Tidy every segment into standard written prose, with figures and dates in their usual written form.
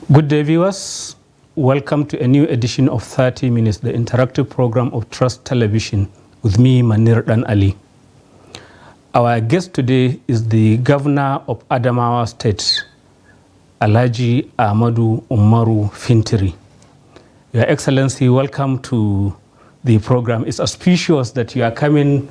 Good day, viewers. Welcome to a new edition of 30 Minutes, the interactive program of Trust Television with me, Manir Dan Ali. Our guest today is the Governor of Adamawa State, Alhaji Ahmadu Umaru Fintiri. Your Excellency, welcome to the program. It's auspicious that you are coming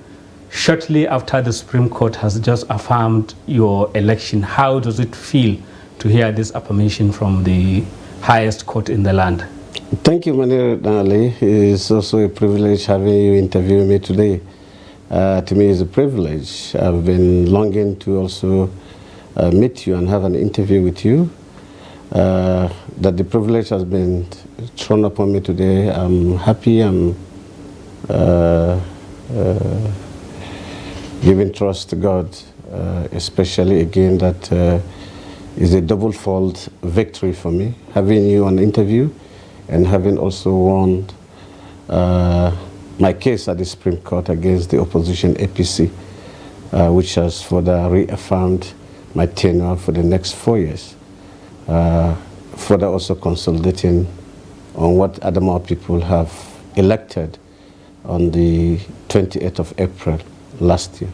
shortly after the Supreme Court has just affirmed your election. How does it feel to hear this affirmation from the highest court in the land? Thank you, Manir Ali. It's also a privilege having you interview me today. To me, it's a privilege. I've been longing to also meet you and have an interview with you. That the privilege has been thrown upon me today. I'm happy. I'm giving trust to God, especially again that is a double-fold victory for me, having you on interview and having also won my case at the Supreme Court against the opposition APC, which has further reaffirmed my tenure for the next 4 years, further also consolidating on what Adamawa people have elected on the 28th of April last year.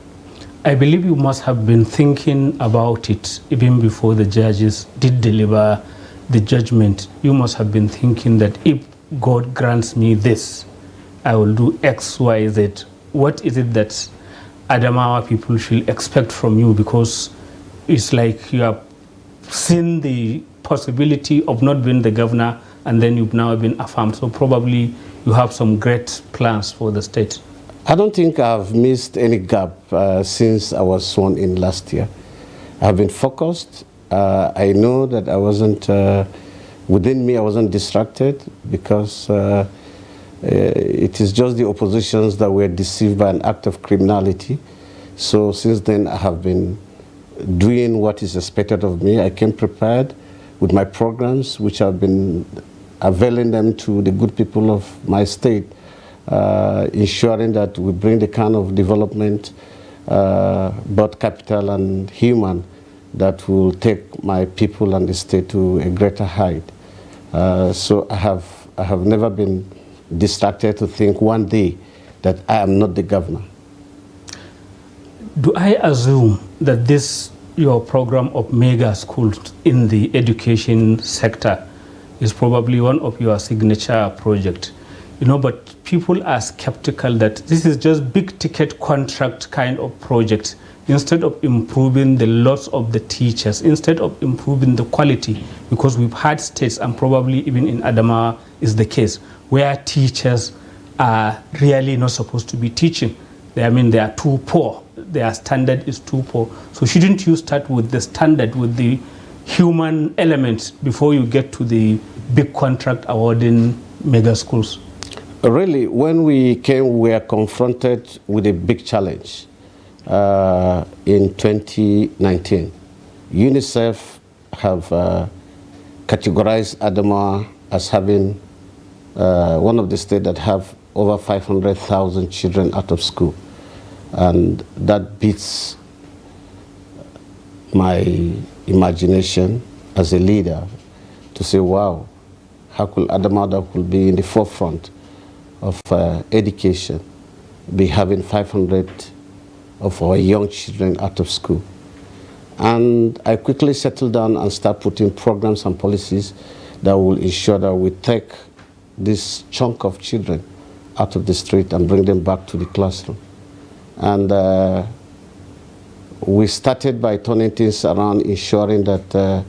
I believe you must have been thinking about it even before the judges did deliver the judgment. You must have been thinking that if God grants me this, I will do X, Y, Z. What is it that Adamawa people should expect from you? Because it's like you have seen the possibility of not being the governor and then you've now been affirmed. So probably you have some great plans for the state. I don't think I've missed any gap since I was sworn in last year. I've been focused. I know that I wasn't, within me I wasn't distracted because it is just the oppositions that were deceived by an act of criminality. So since then I have been doing what is expected of me. I came prepared with my programs, which have been availing them to the good people of my state. Ensuring that we bring the kind of development, both capital and human, that will take my people and the state to a greater height. So I have never been distracted to think one day that I am not the governor. Do I assume that this, your program of mega schools in the education sector, is probably one of your signature projects? You know, but people are skeptical that this is just big ticket contract kind of project. Instead of improving the lots of the teachers, instead of improving the quality, because we've had states, and probably even in Adamawa is the case, where teachers are really not supposed to be teaching. I mean, they are too poor. Their standard is too poor. So shouldn't you start with the standard, with the human element, before you get to the big contract awarding mega schools? Really, when we came, we were confronted with a big challenge in 2019. UNICEF have categorized Adamawa as having one of the states that have over 500,000 children out of school. And that beats my imagination as a leader to say, wow, how could Adamawa, that could be in the forefront of education, be having 500 of our young children out of school. And I quickly settled down and start putting programs and policies that will ensure that we take this chunk of children out of the street and bring them back to the classroom. And we started by turning things around, ensuring that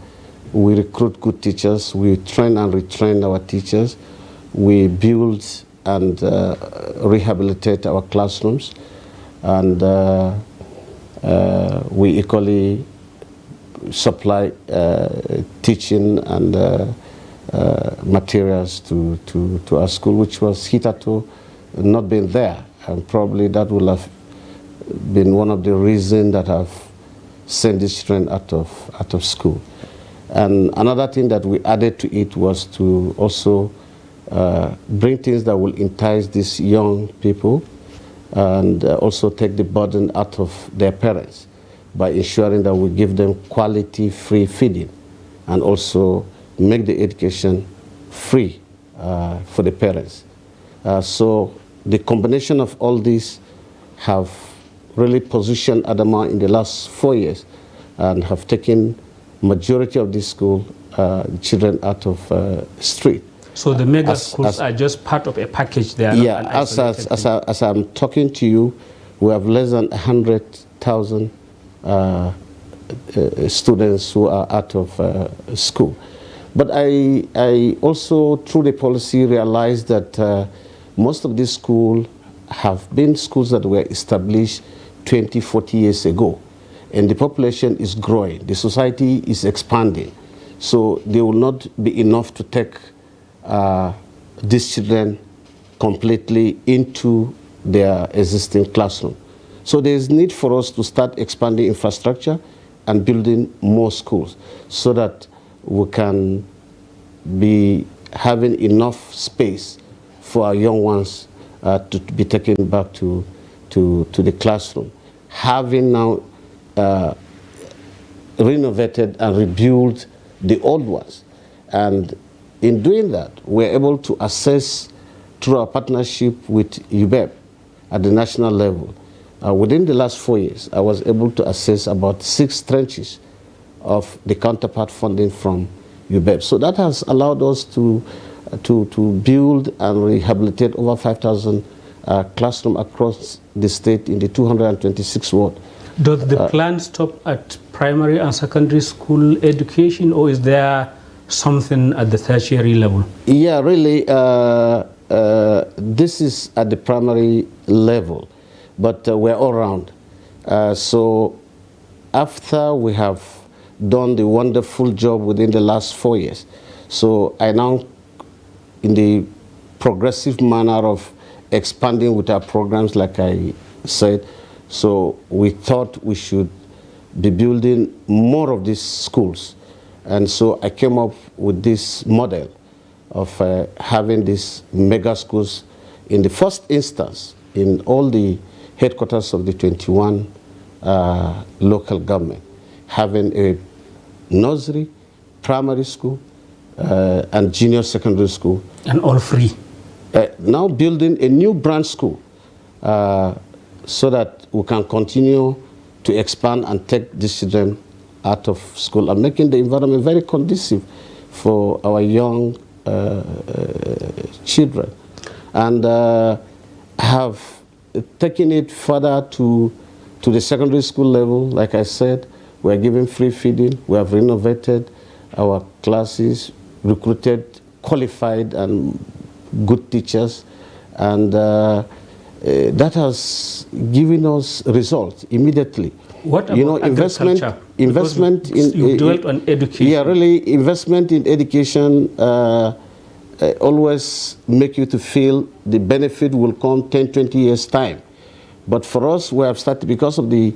we recruit good teachers, we train and retrain our teachers, we build and rehabilitate our classrooms, and we equally supply teaching and materials to our school, which was hitherto not been there, and probably that will have been one of the reasons that have sent these children out of school. And another thing that we added to it was to also bring things that will entice these young people and also take the burden out of their parents by ensuring that we give them quality free feeding and also make the education free for the parents. So the combination of all these have really positioned Adamawa in the last 4 years and have taken majority of these school children out of street. So the mega schools are just part of a package there. Yeah, as I'm talking to you, we have less than 100,000 students who are out of school. But I also, through the policy, realized that most of these schools have been schools that were established 20, 40 years ago. And the population is growing. The society is expanding. So there will not be enough to take these children completely into their existing classroom. So there is need for us to start expanding infrastructure and building more schools so that we can be having enough space for our young ones to be taken back to the classroom. Having now renovated and rebuilt the old ones. And in doing that, we're able to assess through our partnership with UBEP at the national level. Within the last 4 years, I was able to assess about 6 trenches of the counterpart funding from UBEP. So that has allowed us to build and rehabilitate over 5,000 classrooms across the state in the 226 wards. Does the plan stop at primary and secondary school education, or is there something at the tertiary level? Yeah, really, this is at the primary level, but we're all around. So after we have done the wonderful job within the last 4 years, so I now, in the progressive manner of expanding with our programs, like I said, so we thought we should be building more of these schools. And so I came up with this model of having these mega schools in the first instance in all the headquarters of the 21 local government, having a nursery, primary school, and junior secondary school. And all free. Now building a new branch school so that we can continue to expand and take these children out of school and making the environment very conducive for our young children. And have taken it further to the secondary school level. Like I said, we are giving free feeding. We have renovated our classes, recruited qualified and good teachers, and that has given us results immediately. What about investment in you dwelt on education. Yeah, really, investment in education always make you to feel the benefit will come 10, 20 years time. But for us, we have started because of the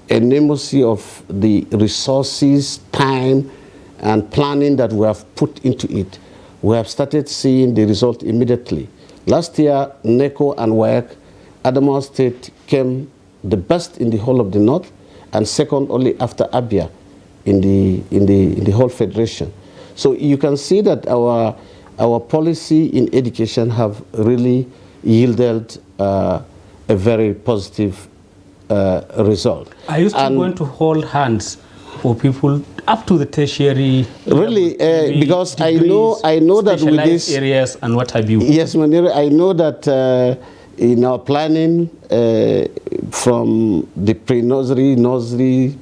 enormity of the resources, time, and planning that we have put into it. We have started seeing the result immediately. Last year, NECO and WAEC, Adamawa State came the best in the whole of the North, and second only after Abia in the whole federation. So you can see that our policy in education have really yielded a very positive result. Are you still going to hold hands for people up to the tertiary? Really, because I know that with this areas and what have you. Yes, Manira, I know that in our planning from the pre-nursery, nursery,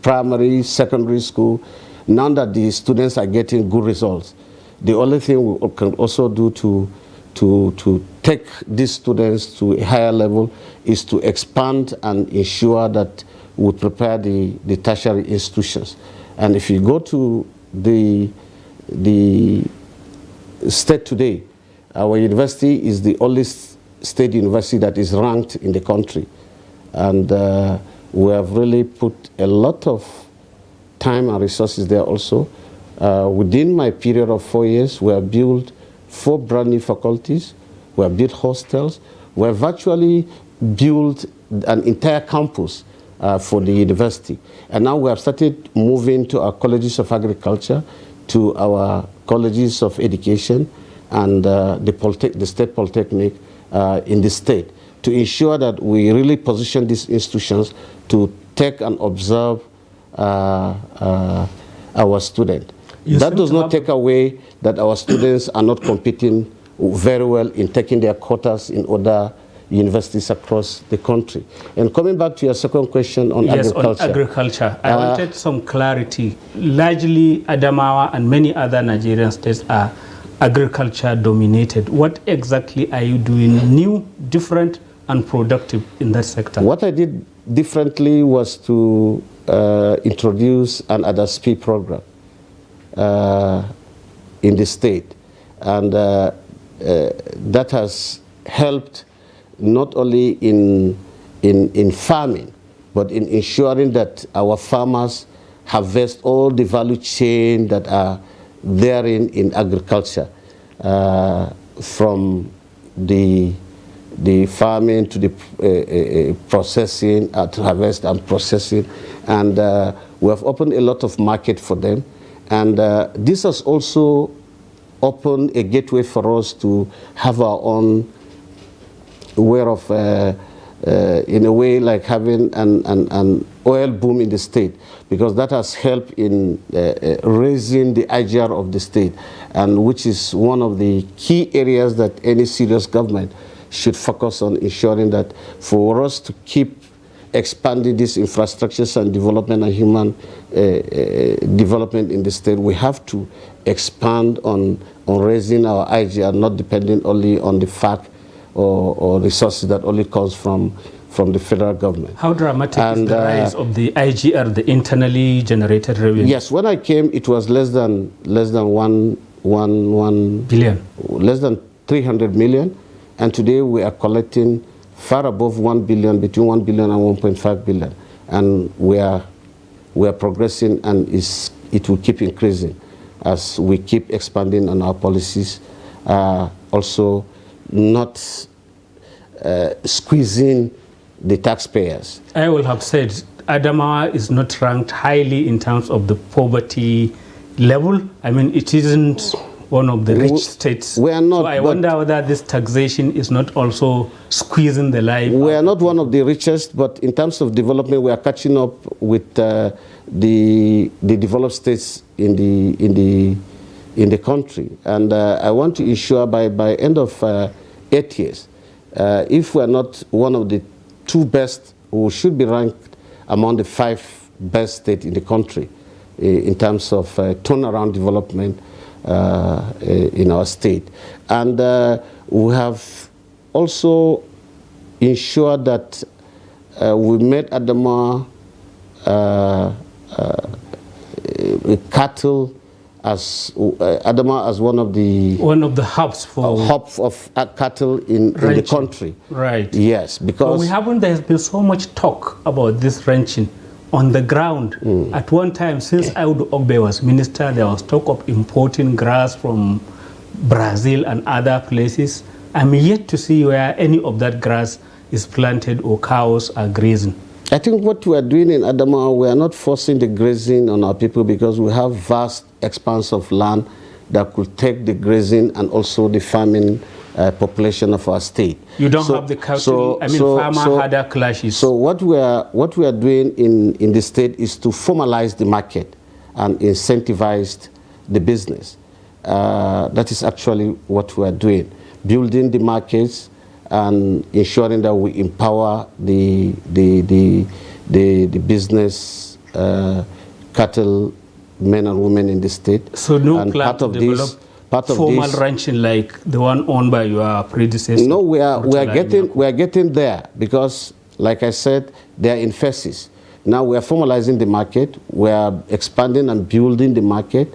primary, secondary school, now that the students are getting good results, the only thing we can also do to take these students to a higher level is to expand and ensure that we prepare the tertiary institutions. And if you go to the state today, our university is the only state university that is ranked in the country. And we have really put a lot of time and resources there also. Within my period of 4 years, we have built 4 brand new faculties, we have built hostels, we have virtually built an entire campus for the university. And now we have started moving to our colleges of agriculture, to our colleges of education and the state polytechnic in the state, to ensure that we really position these institutions to take and observe our students. That does not take away that our students are not competing very well in taking their quotas in other universities across the country. And coming back to your second question on agriculture. Yes, on agriculture. I wanted some clarity. Largely, Adamawa and many other Nigerian states are agriculture dominated. What exactly are you doing new, different, and productive in that sector? What I did differently was to introduce an ADASP program in the state. And that has helped not only in farming, but in ensuring that our farmers harvest all the value chain that are therein in agriculture, from the farming to the processing, to harvest and processing. And we have opened a lot of market for them. And this has also opened a gateway for us to have our own way of, in a way, like having an oil boom in the state, because that has helped in raising the IGR of the state, and which is one of the key areas that any serious government should focus on, ensuring that for us to keep expanding these infrastructures and development and human development in the state, we have to expand on raising our IGR, not depending only on the fact or resources that only comes from the federal government. How dramatic is the rise of the IGR, the internally generated revenue? Yes, when I came, it was less than one billion, less than 300 million, and today we are collecting far above 1 billion, between 1 billion and 1.5 billion, and we are progressing, and it will keep increasing as we keep expanding on our policies. Also, not squeezing the taxpayers. I will have said Adamawa is not ranked highly in terms of the poverty level. I mean, it isn't one of the rich states. We are not. So I wonder whether this taxation is not also squeezing the life. We are not one of the richest, but in terms of development, we are catching up with the developed states in the country. And I want to ensure by end of 8 years, if we are not one of the 2 best, we should be ranked among the 5 best states in the country in terms of turnaround development in our state. And we have also ensured that we made Adamawa cattle as Adamawa as one of the hubs for hubs of cattle in the country. Right. Yes, because there's been so much talk about this ranching on the ground. At one time, since Ahmadu Ogbe was minister, there was talk of importing grass from Brazil and other places. I'm yet to see where any of that grass is planted or cows are grazing. I think what we are doing in Adamawa, we are not forcing the grazing on our people, because we have vast expanse of land that could take the grazing and also the farming population of our state. You don't have the cattle, farmer-herder clashes. So what we are doing in the state is to formalize the market and incentivize the business. That is actually what we are doing, building the markets and ensuring that we empower the business cattle men and women in the state. So no plan to develop formal ranching like the one owned by your predecessor? No, we are getting there, because, like I said, they are in phases. Now we are formalizing the market. We are expanding and building the market.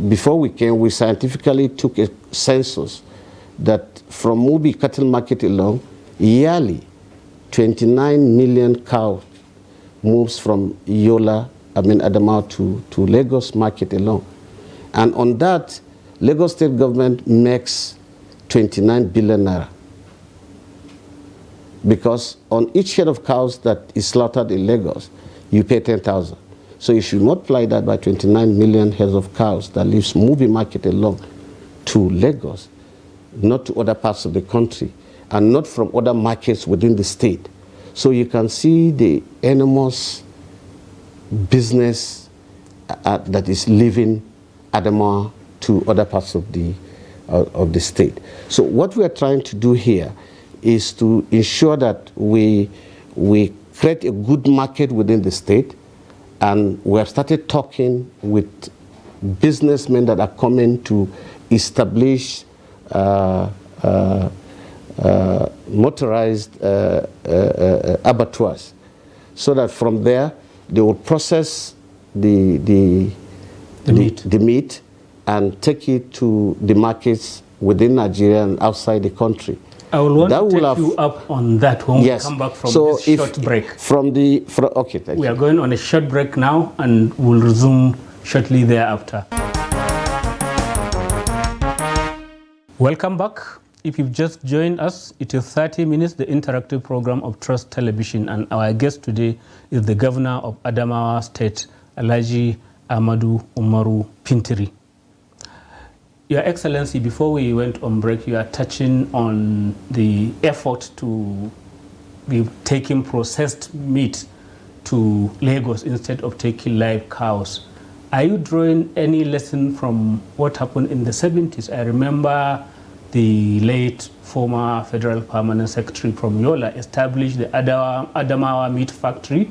Before we came, we scientifically took a census that from Mubi cattle market alone, yearly 29 million cows moves from Adamawa to Lagos market alone. And on that, Lagos state government makes 29 billion naira. Because on each head of cows that is slaughtered in Lagos, you pay 10,000. So if you multiply that by 29 million heads of cows that leaves movie market alone to Lagos, not to other parts of the country, and not from other markets within the state. So you can see the enormous business that is leaving Adamawa to other parts of the state. So what we are trying to do here is to ensure that we create a good market within the state, and we have started talking with businessmen that are coming to establish motorized abattoirs, so that from there they will process the meat and take it to the markets within Nigeria and outside the country. I will want to take you up on that when we come back from this short break. Okay, thank you. We are going on a short break now, and we'll resume shortly thereafter. Welcome back. If you've just joined us, it is 30 Minutes, the interactive program of Trust Television, and our guest today is the Governor of Adamawa State, Alhaji Ahmadu Umaru Fintiri. Your Excellency, before we went on break, you are touching on the effort to be taking processed meat to Lagos instead of taking live cows. Are you drawing any lesson from what happened in the 70s? I remember the late former Federal Permanent Secretary from Yola established the Adamawa Meat Factory,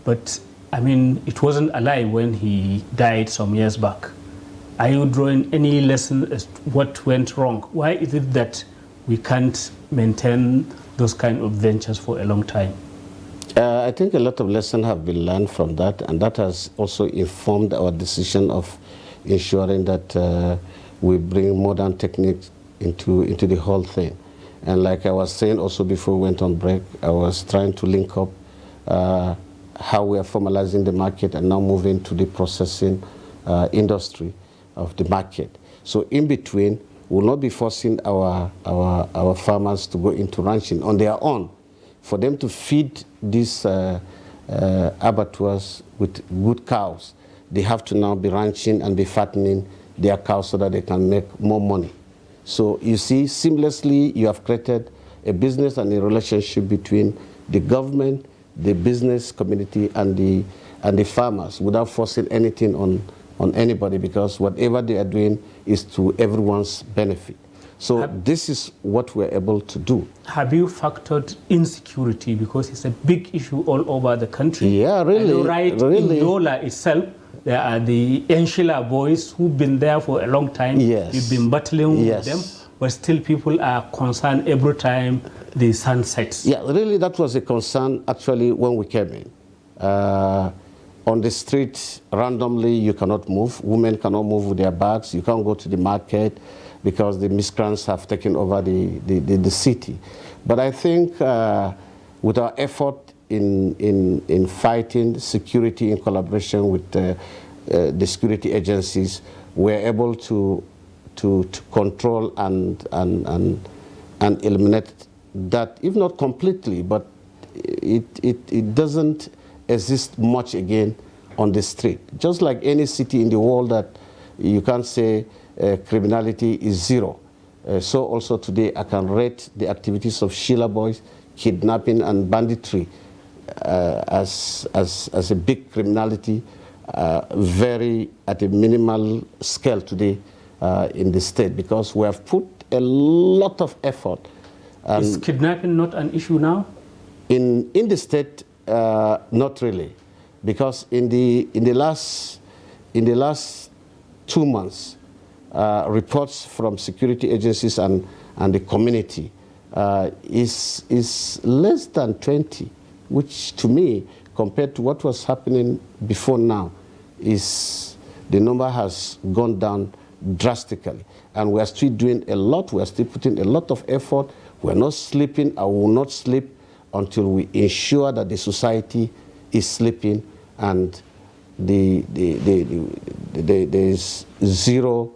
but I mean, it wasn't alive when he died some years back. Are you drawing any lesson as to what went wrong? Why is it that we can't maintain those kind of ventures for a long time? I think a lot of lessons have been learned from that, and that has also informed our decision of ensuring that we bring modern techniques into the whole thing. And like I was saying also before we went on break, I was trying to link up how we are formalizing the market and now moving to the processing industry of the market. So in between, we'll not be forcing our farmers to go into ranching on their own. For them to feed these abattoirs with good cows, they have to now be ranching and be fattening their cows so that they can make more money. So you see, seamlessly, you have created a business and a relationship between the government, the business community, and the farmers without forcing anything on anybody, because whatever they are doing is to everyone's benefit. So this is what we're able to do. Have you factored insecurity, because it's a big issue all over the country? Yeah, really. In Yola itself, there are the Enshila boys who've been there for a long time. Yes. We've been battling with them, but still people are concerned every time the sun sets. Yeah, really, that was a concern actually when we came in. On the street, randomly, you cannot move. Women cannot move with their bags. You can't go to the market because the miscreants have taken over the city. But I think with our effort in fighting security in collaboration with the security agencies, we're able to control and eliminate that, if not completely, but it doesn't exist much again on the street. Just like any city in the world that you can't say criminality is zero. So also today I can rate the activities of Sheila boys, kidnapping and banditry as a big criminality, very at a minimal scale today in the state, because we have put a lot of effort. Is kidnapping not an issue now? In the state, not really, because in the last 2 months, reports from security agencies and the community is less than 20, which to me, compared to what was happening before now, is the number has gone down drastically. And we are still doing a lot. We are still putting a lot of effort. We are not sleeping. I will not sleep until we ensure that the society is sleeping and there is zero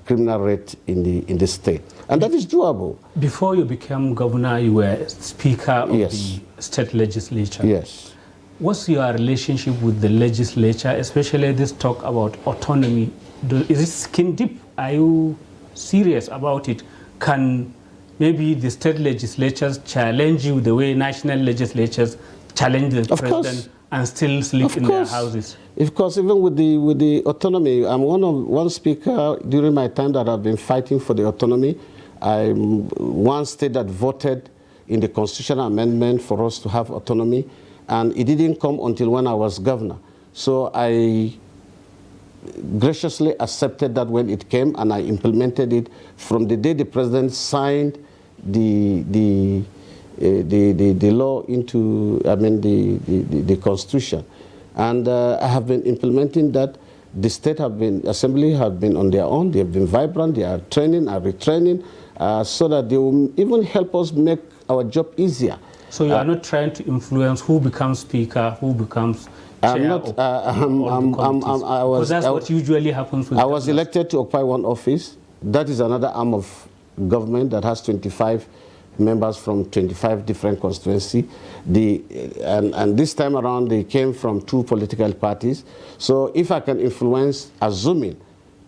criminal rate in the state. And that is doable. Before you became governor, you were speaker of the state legislature. Yes. What's your relationship with the legislature, especially this talk about autonomy? Is it skin deep? Are you serious about it? Can maybe the state legislatures challenge you the way national legislatures challenge the president and still sleep in their houses? Of course, even with the autonomy, I'm one speaker during my time that I've been fighting for the autonomy. I'm one state that voted in the constitutional amendment for us to have autonomy, and it didn't come until when I was governor. So I graciously accepted that when it came, and I implemented it from the day the president signed the law into, the constitution. And I have been implementing that. The state assembly have been on their own. They have been vibrant. They are training and retraining so that they will even help us make our job easier. So you are not trying to influence who becomes speaker, who becomes chair? Because that's what usually happens with I was elected to occupy one office. That is another arm of government that has 25 members from 25 different constituencies. And this time around, they came from 2 political parties. So if I can influence, assuming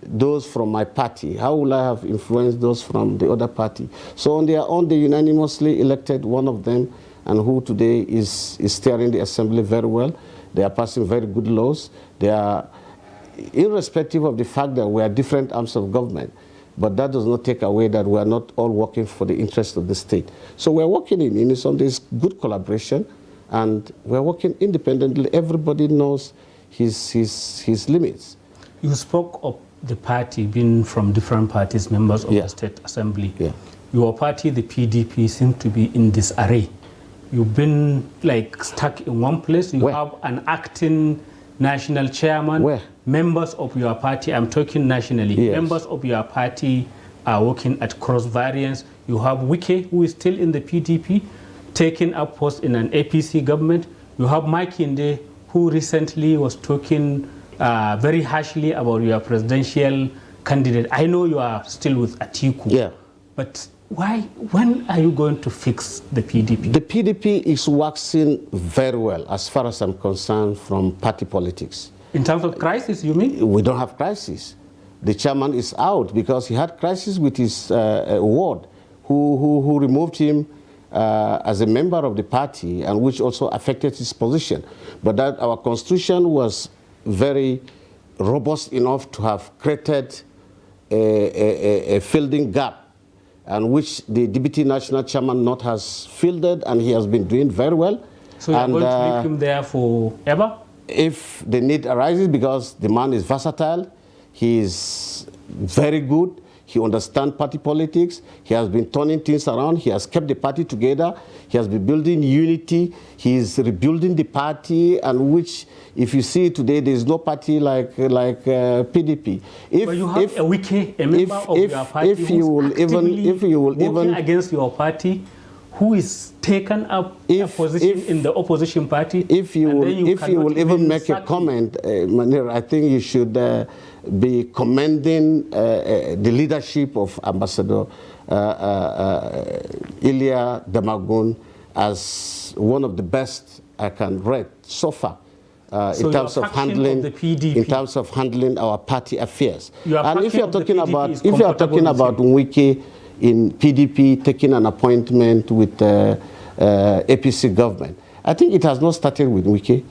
those from my party, how will I have influenced those from the other party? So on their own, they unanimously elected one of them, and who today is steering the assembly very well. They are passing very good laws. They are, irrespective of the fact that we are different arms of government, but that does not take away that we are not all working for the interest of the state. So we are working in some days good collaboration, and we are working independently. Everybody knows his limits. You spoke of the party being from different parties, members of the State Assembly. Yeah. Your party, the PDP, seems to be in disarray. You've been like stuck in one place. You have an acting national chairman. Where? Members of your party, I'm talking nationally, members of your party are working at cross variance. You have Wike, who is still in the PDP, taking up post in an APC government. You have Mike Inde, who recently was talking very harshly about your presidential candidate. I know you are still with Atiku, but when are you going to fix the PDP? The PDP is waxing very well, as far as I'm concerned, from party politics. In terms of crisis, you mean? We don't have crisis. The chairman is out because he had crisis with his ward, who removed him as a member of the party, and which also affected his position. But that our constitution was very robust enough to have created a fielding gap, and which the deputy national chairman not has fielded, and he has been doing very well. So you're going to leave him there forever? If the need arises, because the man is versatile, he is very good, he understands party politics, he has been turning things around, he has kept the party together, he has been building unity, he is rebuilding the party, and which, if you see today, there is no party like PDP. But you have a Wike, a member of your party, if you will working against your party, who is taken up a position in the opposition party. If you will even make a comment, I think you should be commending the leadership of Ambassador Ilya Damagun as one of the best I can rate so far. So in terms of handling our party affairs. And if you are talking about Wike in PDP taking an appointment with APC government, I think it has not started with Wike.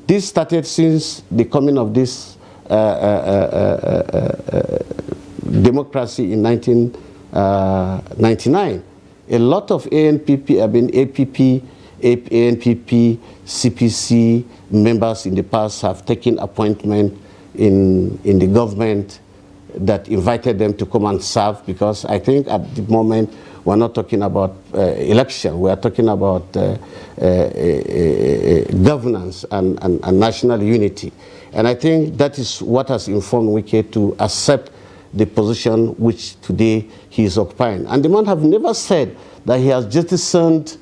This started since the coming of this democracy in 1999. A lot of ANPP, CPC members in the past have taken appointment in the government that invited them to come and serve, because I think at the moment we're not talking about election, we are talking about governance and national unity. And I think that is what has informed Wike to accept the position which today he is occupying. And the man have never said that he has jettisoned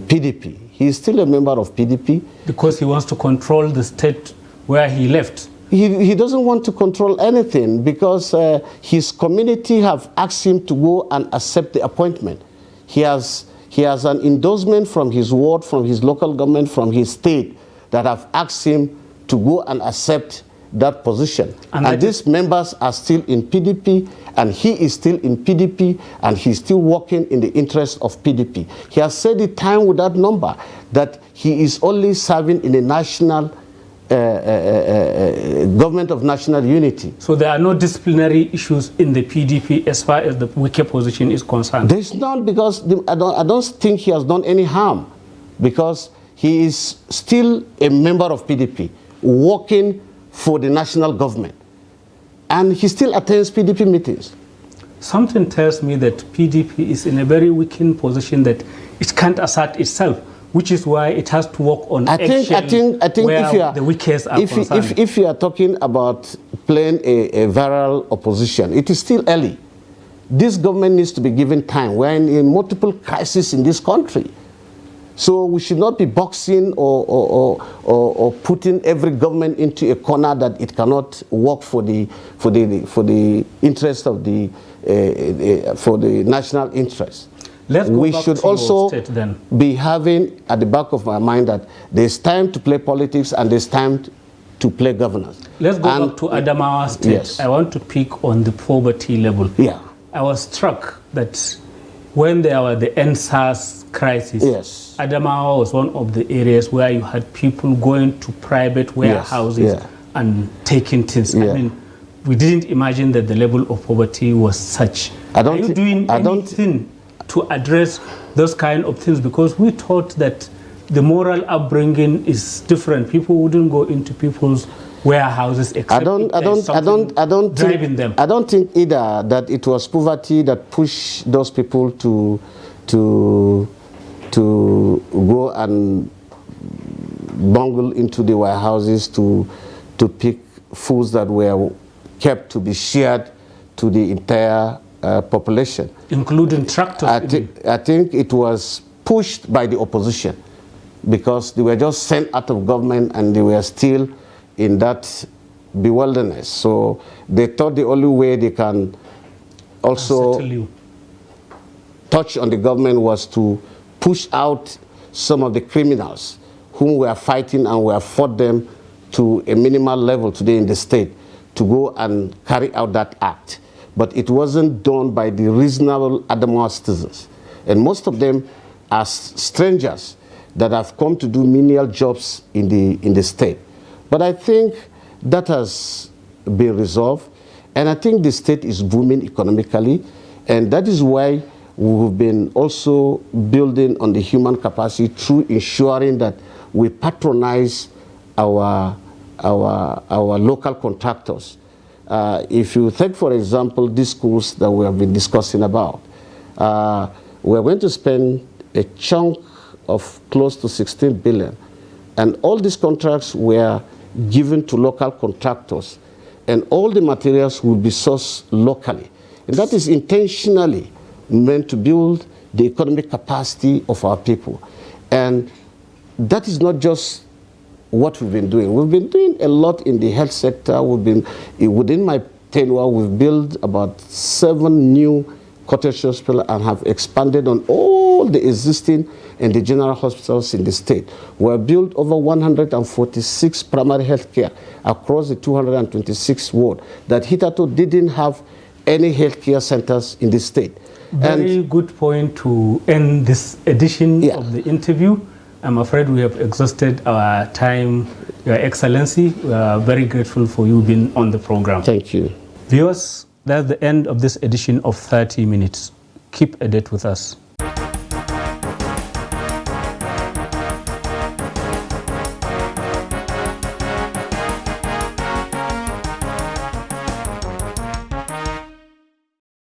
PDP. He is still a member of PDP. Because he wants to control the state where he left. He doesn't want to control anything, because his community have asked him to go and accept the appointment. He has He has an endorsement from his ward, from his local government, from his state that have asked him to go and accept that position. And these members are still in PDP, and he is still in PDP, and he's still working in the interest of PDP. He has said it time without number that he is only serving in the national government of national unity. So there are no disciplinary issues in the PDP as far as the Wike position is concerned? There's none, because I don't think he has done any harm, because he is still a member of PDP, working for the national government. And he still attends PDP meetings. Something tells me that PDP is in a very weakened position that it can't assert itself, which is why it has to work on action where if you are, the weakest are concerned. If you are talking about playing a viral opposition, it is still early. This government needs to be given time. We're in multiple crises in this country. So we should not be boxing or putting every government into a corner that it cannot work for the interest of for the national interest. We should also be having at the back of my mind that there's time to play politics and there's time to play governance. Let's go back to Adamawa State. Yes. I want to pick on the poverty level. Yeah. I was struck that when there were the NSAS crisis, yes, Adamawa was one of the areas where you had people going to private warehouses and taking things. I mean, we didn't imagine that the level of poverty was such. Are you doing anything to address those kind of things? Because we thought that the moral upbringing is different. People wouldn't go into people's warehouses except I don't think either that it was poverty that pushed those people to go and bungle into the warehouses to pick foods that were kept to be shared to the entire population, including tractors. I think it was pushed by the opposition, because they were just sent out of government and they were still in that bewilderness. So they thought the only way they can also touch on the government was to push out some of the criminals whom we are fighting, and we have fought them to a minimal level today in the state, to go and carry out that act. But it wasn't done by the reasonable Adamawa citizens. And most of them are strangers that have come to do menial jobs in the state. But I think that has been resolved, and I think the state is booming economically, and that is why we've been also building on the human capacity through ensuring that we patronize our local contractors. If you take, for example, these schools that we have been discussing about, we're going to spend a chunk of close to 16 billion. And all these contracts were given to local contractors, and all the materials will be sourced locally. And that is intentionally meant to build the economic capacity of our people. And that is not just what we've been doing. We've been doing a lot in the health sector. Within my tenure, we've built about 7 new cottage hospitals and have expanded on all the existing and the general hospitals in the state. We have built over 146 primary health care across the 226 wards that hitherto didn't have any health care centers in the state. Very good point to end this edition of the interview. I'm afraid we have exhausted our time, Your Excellency. We are very grateful for you being on the program. Thank you. Viewers, that's the end of this edition of 30 Minutes. Keep a date with us.